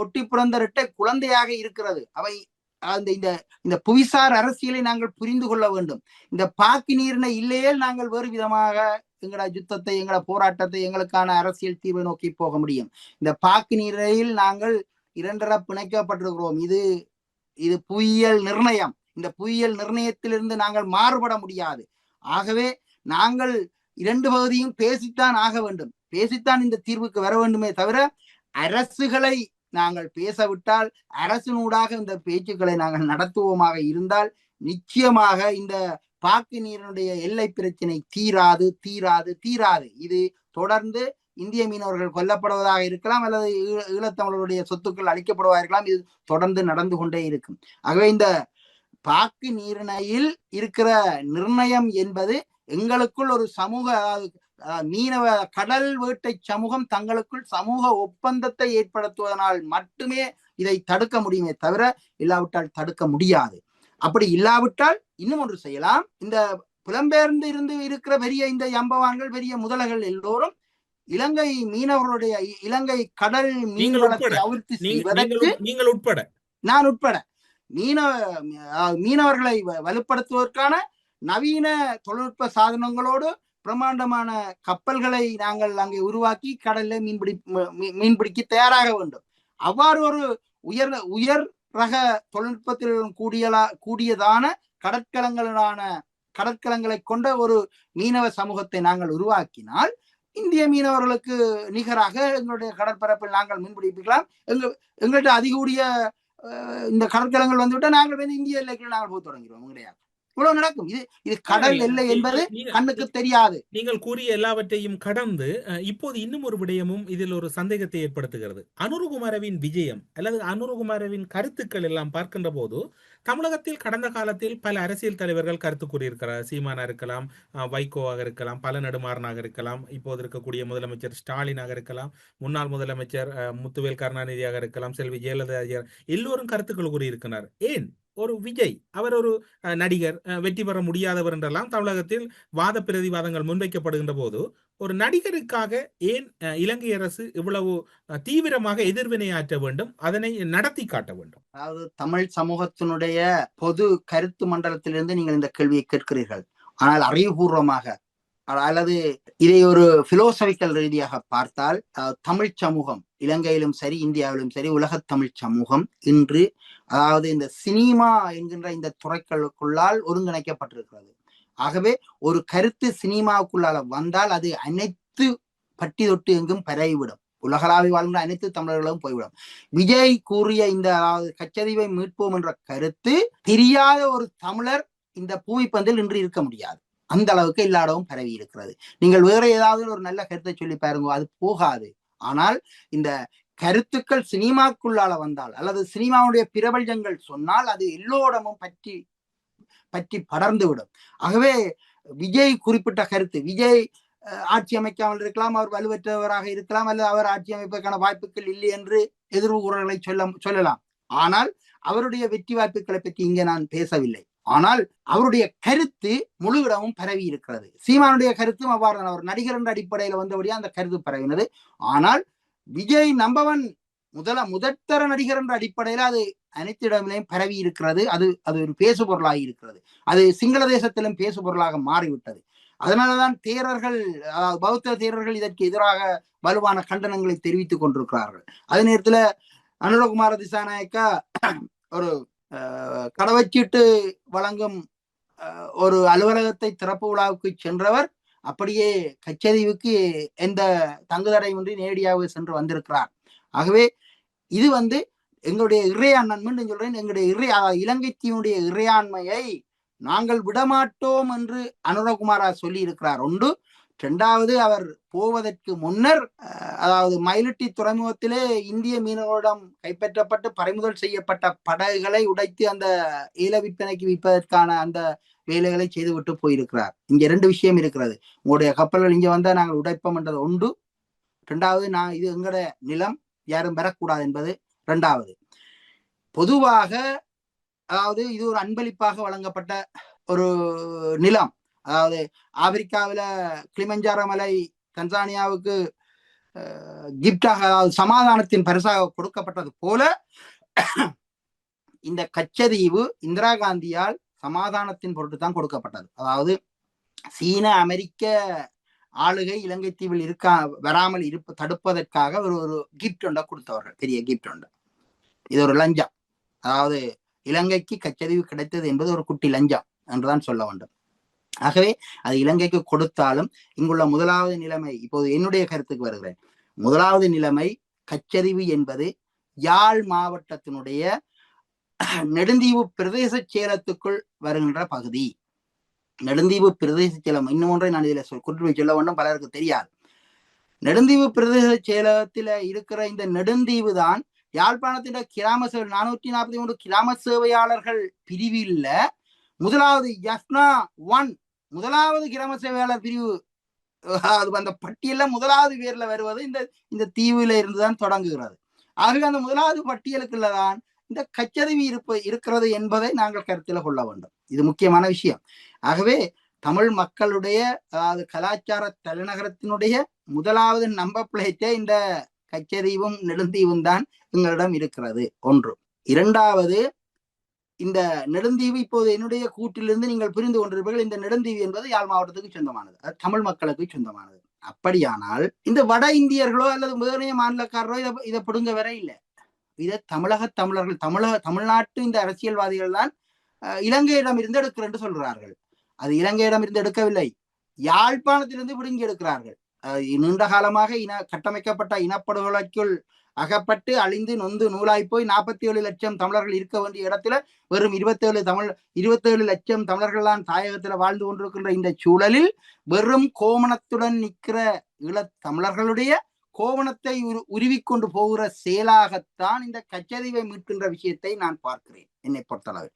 ஒட்டி பிறந்தரிட்ட குழந்தையாக இருக்கிறது. அவை இந்த புவிசார் அரசியலை நாங்கள் புரிந்து கொள்ள வேண்டும். இந்த பாக்கு நீரினை இல்லையே நாங்கள் வேறு விதமாக எங்களோட யுத்தத்தை, எங்களோட போராட்டத்தை, எங்களுக்கான அரசியல் தீர்வை நோக்கி போக முடியும். இந்த பாக்கு நீரில் நாங்கள் இரண்டர பிணைக்கப்பட்டிருக்கிறோம். இது புவியியல் நிர்ணயம். இந்த புவியியல் நிர்ணயத்திலிருந்து நாங்கள் மாறுபட முடியாது. ஆகவே நாங்கள் இரண்டு பகுதியும் பேசித்தான் ஆக வேண்டும். பேசித்தான் இந்த தீர்வுக்கு வர வேண்டுமே தவிர அரசுகளை நாங்கள் பேசவிட்டால், அரசினூடாக இந்த பேச்சுக்களை நாங்கள் நடத்துவோமாக இருந்தால் நிச்சயமாக இந்த பாக்கு நீரினுடைய எல்லை பிரச்சனை தீராது. இது தொடர்ந்து இந்திய மீனவர்கள் கொல்லப்படுவதாக இருக்கலாம் அல்லது ஈழத்தமிழருடைய சொத்துக்கள் அளிக்கப்படுவதாக இருக்கலாம். இது தொடர்ந்து நடந்து கொண்டே இருக்கும். ஆகவே இந்த பாக்கு நீரிணையில் இருக்கிற நிர்ணயம் என்பது எங்களுக்குள் ஒரு சமூக, மீனவ கடல் வேட்டை சமூகம் தங்களுக்குள் சமூக ஒப்பந்தத்தை ஏற்படுத்துவதனால் மட்டுமே இதை தடுக்க முடியுமே தவிர இல்லாவிட்டால் தடுக்க முடியாது. அப்படி இல்லாவிட்டால் இன்னும் ஒன்று செய்யலாம். இந்த புலம்பெயர்ந்து இருந்து இருக்கிற பெரிய இந்த யம்பவான்கள், பெரிய முதலைகள் எல்லோரும் இலங்கை மீனவர்களுடைய இலங்கை கடல் மீன்வளத்தை அவிர்த்து செய்வதற்கு நான் உட்பட மீனவர்களை வலுப்படுத்துவதற்கான நவீன தொழில்நுட்ப சாதனங்களோடு பிரம்மாண்டமான கப்பல்களை நாங்கள் அங்கே உருவாக்கி கடல்ல மீன்பிடிக்க தயாராக வேண்டும். அவ்வாறு ஒரு உயர் ரக தொழில்நுட்பத்தில் கூடியதான கடற்கலங்களை கொண்ட ஒரு மீனவ சமூகத்தை நாங்கள் உருவாக்கினால் இந்திய மீனவர்களுக்கு நிகராக எங்களுடைய கடற்பரப்பில் நாங்கள் மீன்பிடிக்கலாம். எங்கள்கிட்ட அதிகூடிய இந்த கடற்கலங்கள் வந்துவிட்டால் நாங்கள் இந்திய எல்லைக்குள் நாங்கள் போய் தொடங்கிடுவோம். கிடையாது, இவ்வளவு நடக்கும். இது கடல் எல்லை என்பது கண்ணுக்கு தெரியாது. நீங்கள் கூறிய எல்லாவற்றையும் கடந்து இப்போது இன்னும் ஒரு விடயமும் இதில் ஒரு சந்தேகத்தை ஏற்படுத்துகிறது. அனுரகுமாரவின் விஜயம் அல்லது அனுரகுமாரவின் கருத்துக்கள் எல்லாம் பார்க்கின்ற போது தமிழகத்தில் கடந்த காலத்தில் பல அரசியல் தலைவர்கள் கருத்து கூறியிருக்கிறார். சீமானா இருக்கலாம், வைகோவாக இருக்கலாம், பல நெடுமாறனாக இருக்கலாம், இப்போது இருக்கக்கூடிய முதலமைச்சர் ஸ்டாலினாக இருக்கலாம், முன்னாள் முதலமைச்சர் முத்துவேல் கருணாநிதியாக இருக்கலாம், செல்வி ஜெயலலிதா, எல்லோரும் கருத்துக்கள் கூறியிருக்கிறார். ஏன் ஒரு விஜய், அவர் ஒரு நடிகர், வெற்றி பெற முடியாதவர் என்றெல்லாம் தமிழகத்தில் வாத பிரதிவாதங்கள் முன்வைக்கப்படுகின்ற போது ஒரு நடிகருக்காக ஏன் இலங்கை அரசு இவ்வளவு தீவிரமாக எதிர்வினையாற்ற வேண்டும், அதனை நடத்தி காட்ட வேண்டும்? அதாவது தமிழ் சமூகத்தினுடைய பொது கருத்து மண்டலத்திலிருந்து நீங்கள் இந்த கேள்வியை கேட்கிறீர்கள். ஆனால் அறிவுபூர்வமாக அல்லது இதை ஒரு பிலோசபிக்கல் ரீதியாக பார்த்தால் தமிழ் சமூகம் இலங்கையிலும் சரி இந்தியாவிலும் சரி உலக தமிழ் சமூகம் இன்று அதாவது இந்த சினிமா என்கின்ற இந்த துறைகளுக்குள்ளால் ஒருங்கிணைக்கப்பட்டிருக்கிறது. ஆகவே ஒரு கருத்து சினிமாவுக்குள்ளால வந்தால் அது அனைத்து பட்டி தொட்டு எங்கும் பரவிவிடும். உலகளாவி வாழ்கின்ற அனைத்து தமிழர்களும் போய்விடும். விஜய் கூறிய இந்த கச்சதீவை மீட்போம் என்ற கருத்து தெரியாத ஒரு தமிழர் இந்த பூமி பந்தில் இன்று இருக்க முடியாது. அந்த அளவுக்கு எல்லா இடமும் பரவி இருக்கிறது. நீங்கள் வேற ஏதாவது ஒரு நல்ல கருத்தை சொல்லி பாருங்க, அது போகாது. ஆனால் இந்த கருத்துக்கள் சினிமாக்குள்ளால வந்தால் அல்லது சினிமாவுடைய பிரபஞ்சங்கள் சொன்னால் அது எல்லோரிடமும் பற்றி படர்ந்து விடும். ஆகவே விஜய் குறிப்பிட்ட கருத்து, விஜய் ஆட்சி அமைக்காமல் இருக்கலாம், அவர் வலுவற்றவராக இருக்கலாம், அல்லது அவர் ஆட்சி அமைப்பதற்கான வாய்ப்புகள் இல்லை என்று எதிர்வு கூறல்களை சொல்லலாம். ஆனால் அவருடைய வெற்றி வாய்ப்புகளை பற்றி இங்கே நான் பேசவில்லை. ஆனால் அவருடைய கருத்து முழு இடமும் பரவி இருக்கிறது. சீமானுடைய கருத்தும் அவ்வாறு அவர் நடிகர் என்ற அடிப்படையில் வந்தபடியா அந்த கருத்து பரவினது. ஆனால் விஜய் நம்பவன் முதற்தர நடிகர் என்ற அடிப்படையில் அது அனைத்து இடங்களிலும் பரவி இருக்கிறது. அது ஒரு பேசு பொருளாக இருக்கிறது. அது சிங்கள தேசத்திலும் பேசு பொருளாக மாறிவிட்டது. அதனாலதான் தேரர்கள், பௌத்த தேரர்கள் இதற்கு எதிராக வலுவான கண்டனங்களை தெரிவித்துக் கொண்டிருக்கிறார்கள். அதே நேரத்துல அனுரகுமார திசாநாயக்கா ஒரு கடவுச்சீட்டு வழங்கும் ஒரு அலுவலகத்தை திறப்பு விழாவுக்கு சென்றவர் அப்படியே கச்சதீவுக்கு எந்த தங்குதடையின்றி நேரடியாக சென்று வந்திருக்கிறார். ஆகவே இது எங்களுடைய இறையாண்மை சொல்றேன், எங்களுடைய இலங்கை தீவுடைய இறையாண்மையை நாங்கள் விடமாட்டோம் என்று அனுரகுமாரா சொல்லி இருக்கிறார். ஒன்று. இரண்டாவது, அவர் போவதற்கு முன்னர், அதாவது மயிலிட்டி துறைமுகத்திலே இந்திய மீனவர்களிடம் கைப்பற்றப்பட்டு பறிமுதல் செய்யப்பட்ட படகுகளை உடைத்து அந்த ஏல விற்பனைக்கு விற்பதற்கான அந்த வேலைகளை செய்துவிட்டு போயிருக்கிறார். இங்க 2 விஷயம் இருக்கிறது. உங்களுடைய கப்பல்கள் இங்க வந்தா நாங்கள் உடைப்போம் என்றது ஒன்று. இரண்டாவது, இது எங்கட நிலம், யாரும் பெறக்கூடாது என்பது இரண்டாவது. பொதுவாக, அதாவது இது ஒரு அன்பளிப்பாக வழங்கப்பட்ட ஒரு நிலம். அதாவது ஆப்பிரிக்காவில கிளிமஞ்சாரோ மலை தன்சானியாவுக்கு கிப்டாக, அதாவது சமாதானத்தின் பரிசாக கொடுக்கப்பட்டது போல இந்த கச்சதீவு இந்திரா காந்தியால் சமாதானத்தின் பொருட்டு தான் கொடுக்கப்பட்டது. அதாவது சீன அமெரிக்க ஆளுகை இலங்கை தீவில் வராமல் தடுப்பதற்காக ஒரு கிப்ட் ஒன்றை கொடுத்தவர்கள், பெரிய கிப்ட் ஒன்று. இது ஒரு லஞ்சம். அதாவது இலங்கைக்கு கச்சதீவு கிடைத்தது என்பது ஒரு குட்டி லஞ்சம் என்றுதான் சொல்ல வேண்டும். ஆகவே அது இலங்கைக்கு கொடுத்தாலும் இங்குள்ள முதலாவது நிலைமை, இப்போது என்னுடைய கருத்துக்கு வருகிறேன். முதலாவது நிலைமை, கச்சதீவு என்பது யாழ் மாவட்டத்தினுடைய நெடுந்தீவு பிரதேச செயலத்துக்குள் வருகின்ற பகுதி. நெடுந்தீவு பிரதேச செயலம், இன்னும் ஒன்றை நான் இதில் குறிப்பிட்டு சொல்ல வேண்டும், பலருக்கு தெரியாது. நெடுந்தீவு பிரதேச செயலகத்தில இருக்கிற இந்த நெடுந்தீவு தான் யாழ்ப்பாணத்தின் கிராம சேவை 443 கிராம சேவையாளர்கள் பிரிவில் முதலாவது யஃப்னா 1 முதலாவது கிராம சேவையாளர் பிரிவு, அது அந்த பட்டியல முதலாவது பேர்ல வருவது இந்த தீவுல இருந்துதான் தொடங்குகிறது. ஆகவே அந்த முதலாவது பட்டியலுக்குள்ளதான் இந்த கச்சதீவு இருக்கிறது என்பதை நாங்கள் கருத்தில் கொள்ள வேண்டும். இது முக்கியமான விஷயம். ஆகவே தமிழ் மக்களுடைய, அதாவது கலாச்சார தலைநகரத்தினுடைய முதலாவது நம்பர் பிளேட்டே இந்த கச்சதீவும் நெடுந்தீவும் தான் எங்களிடம் இருக்கிறது. ஒன்று. இரண்டாவது, இந்த நெடுந்தீவு இப்போது என்னுடைய கூட்டிலிருந்து நீங்கள் புரிந்து கொண்டிருப்பீர்கள், இந்த நெடுந்தீவு என்பது யாழ் மாவட்டத்துக்கு சொந்தமானது, அது தமிழ் மக்களுக்கு சொந்தமானது. அப்படியானால் இந்த வட இந்தியர்களோ அல்லது வேறைய மாநிலக்காரரோ இதை பிடுங்க வர இல்லை. இதை தமிழர்கள், தமிழ்நாட்டு இந்த அரசியல்வாதிகள் தான் இலங்கையிடம் இருந்து எடுக்கிறேன் என்று சொல்கிறார்கள். அது இலங்கையிடம் இருந்து எடுக்கவில்லை, யாழ்ப்பாணத்திலிருந்து பிடுங்கி எடுக்கிறார்கள். நீண்ட காலமாக கட்டமைக்கப்பட்ட இனப்படுகொலைக்குள் அகப்பட்டு அழிந்து நொந்து நூலாய் போய் 47 லட்சம் தமிழர்கள் இருக்க வேண்டிய இடத்துல வெறும் 27 லட்சம் தமிழர்கள் தான் தாயகத்துல வாழ்ந்து கொண்டிருக்கின்ற இந்த சூழலில் வெறும் கோமணத்துடன் நிற்கிற ஈழத் தமிழர்களுடைய கோவணத்தை உருவிக்கொண்டு போகிற செயலாகத்தான் இந்த கச்சதீவை மீட்கின்ற விஷயத்தை நான் பார்க்கிறேன். என்னை பொறுத்தளவு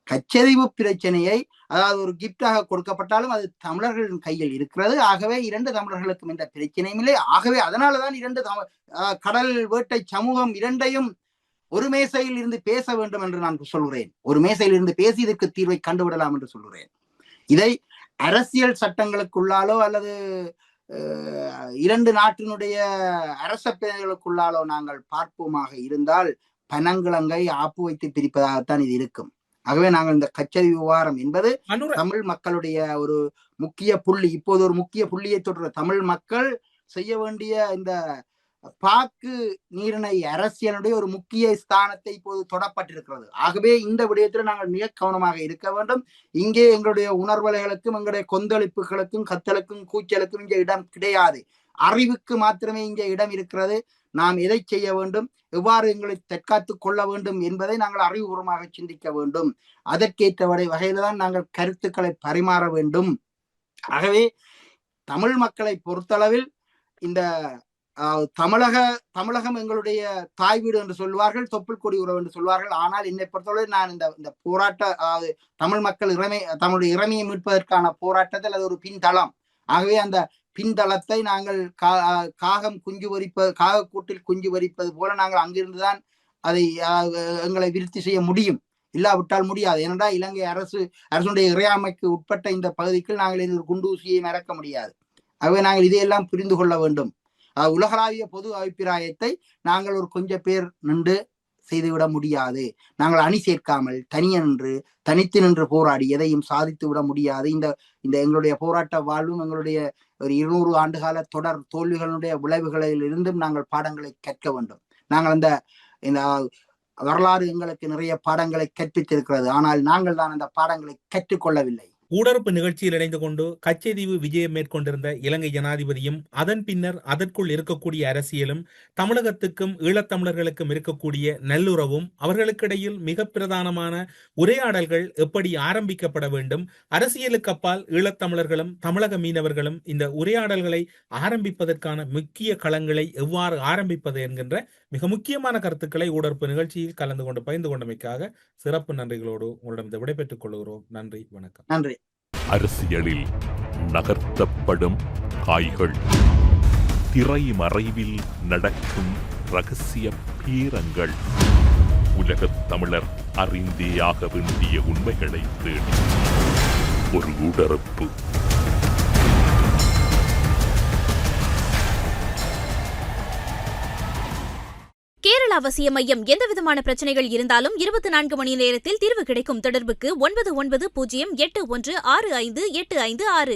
கச்சதீவு பிரச்சனையை, அதாவது ஒரு கிப்டாக கொடுக்கப்பட்டாலும் அது தமிழர்களின் கையில் இருக்கிறது. ஆகவே 2 தமிழர்களுக்கும் எந்த பிரச்சனையும் இல்லை. ஆகவே அதனாலதான் 2 கடல் வேட்டை சமூகம் 2ஐயும் ஒரு மேசையில் இருந்து பேச வேண்டும் என்று நான் சொல்கிறேன். ஒரு மேசையில் இருந்து பேசி இதற்கு தீர்வை கண்டுவிடலாம் என்று சொல்கிறேன். இதை அரசியல் சட்டங்களுக்குள்ளாலோ அல்லது 2 நாட்டினுடைய அரச பிரிவுகளுக்குள்ளாலோ நாங்கள் பார்ப்போமாக இருந்தால் பனங்கிழங்கை ஆப்பு வைத்து பிரிப்பதாகத்தான் இது இருக்கும். ஆகவே நாங்கள் இந்த கச்சதீவு விவகாரம் என்பது தமிழ் மக்களுடைய ஒரு முக்கிய புள்ளி. இப்போது ஒரு முக்கிய புள்ளியை தொற்ற தமிழ் மக்கள் செய்ய வேண்டிய இந்த பாக்கு நீரிணை அரசியலுடைய ஒரு முக்கிய ஸ்தானத்தை இப்போது தொடப்பட்டிருக்கிறது. ஆகவே இந்த விடயத்தில் நாங்கள் மிக கவனமாக இருக்க வேண்டும். இங்கே எங்களுடைய உணர்வலைகளுக்கும் எங்களுடைய கொந்தளிப்புகளுக்கும் கத்தலுக்கும் கூச்சலுக்கும் இங்கே இடம் கிடையாது. அறிவுக்கு மாத்திரமே இங்கே இடம் இருக்கிறது. நாம் எதை செய்ய வேண்டும், எவ்வாறு எங்களை தற்காத்து கொள்ள வேண்டும் என்பதை நாங்கள் அறிவுபூர்வமாக சிந்திக்க வேண்டும். அதற்கேற்ற வகையில தான் நாங்கள் கருத்துக்களை பரிமாற வேண்டும். ஆகவே தமிழ் மக்களை பொறுத்தளவில் இந்த தமிழகம் எங்களுடைய தாய் வீடு என்று சொல்வார்கள், தொப்புள் கொடி உறவு என்று சொல்வார்கள். ஆனால் என்னை பொறுத்தவரை நான் இந்த போராட்ட, அதாவது தமிழ் மக்கள் தம்முடைய இறைமையை மீட்பதற்கான போராட்டத்தில் அது ஒரு பின்தளம். ஆகவே அந்த பின்தளத்தை நாங்கள் காகம் கூட்டில் குஞ்சு வரிப்பது போல நாங்கள் அங்கிருந்துதான் அதை எங்களை விருத்தி செய்ய முடியும். இல்லாவிட்டால் முடியாது. ஏனென்றால் இலங்கை அரசுடைய இறையாமைக்கு உட்பட்ட இந்த பகுதிக்கு நாங்கள் இந்த குண்டூசியை மறக்க முடியாது. ஆகவே நாங்கள் இதையெல்லாம் புரிந்து கொள்ள வேண்டும். உலகளாவிய பொது அபிப்பிராயத்தை நாங்கள் ஒரு கொஞ்சம் பேர் நின்று செய்துவிட முடியாது. நாங்கள் அணி சேர்க்காமல் தனித்து நின்று போராடி எதையும் சாதித்து விட முடியாது. இந்த எங்களுடைய போராட்ட வாழ்வும் எங்களுடைய ஒரு 200 ஆண்டுகால தொடர் தோல்விகளுடைய விளைவுகளில் இருந்தும் நாங்கள் பாடங்களை கற்க வேண்டும். நாங்கள் இந்த வரலாறு எங்களுக்கு நிறைய பாடங்களை கற்பித்திருக்கிறது. ஆனால் நாங்கள் தான் அந்த பாடங்களை கற்றுக்கொள்ளவில்லை. ஊடறுப்பு நிகழ்ச்சியில் இணைந்து கொண்டு கச்சைதீவு விஜயம் மேற்கொண்டிருந்த இலங்கை ஜனாதிபதியும் அதன் பின்னர் அதற்குள் இருக்கக்கூடிய அரசியலும் தமிழகத்துக்கும் ஈழத்தமிழர்களுக்கும் இருக்கக்கூடிய நல்லுறவும் அவர்களுக்கிடையில் மிக பிரதானமான உரையாடல்கள் எப்படி ஆரம்பிக்கப்பட வேண்டும், அரசியலுக்கு அப்பால் ஈழத்தமிழர்களும் தமிழக மீனவர்களும் இந்த உரையாடல்களை ஆரம்பிப்பதற்கான முக்கிய களங்களை எவ்வாறு ஆரம்பிப்பது என்கின்ற மிக முக்கியமான கருத்துக்களை ஊடறுப்பு நிகழ்ச்சியில் கலந்து கொண்டு பகிர்ந்து கொண்டமைக்காக சிறப்பு நன்றிகளோடு உங்களிடம் விடைபெற்றுக் கொள்கிறோம். நன்றி, வணக்கம். நன்றி. அரசியலில் நகர்த்தப்படும் காய்கள், திரைமறைவில் நடக்கும் இரகசிய பீரங்கள், உலகத் தமிழர் அறிந்தேயாக வேண்டிய உண்மைகளை தேடி ஒரு ஊடறுப்பு. கேரள அவசிய மையம் எந்தவிதமான பிரச்சனைகள் இருந்தாலும் 24 மணி நேரத்தில் தீர்வு கிடைக்கும். தொடர்புக்கு 9908165856.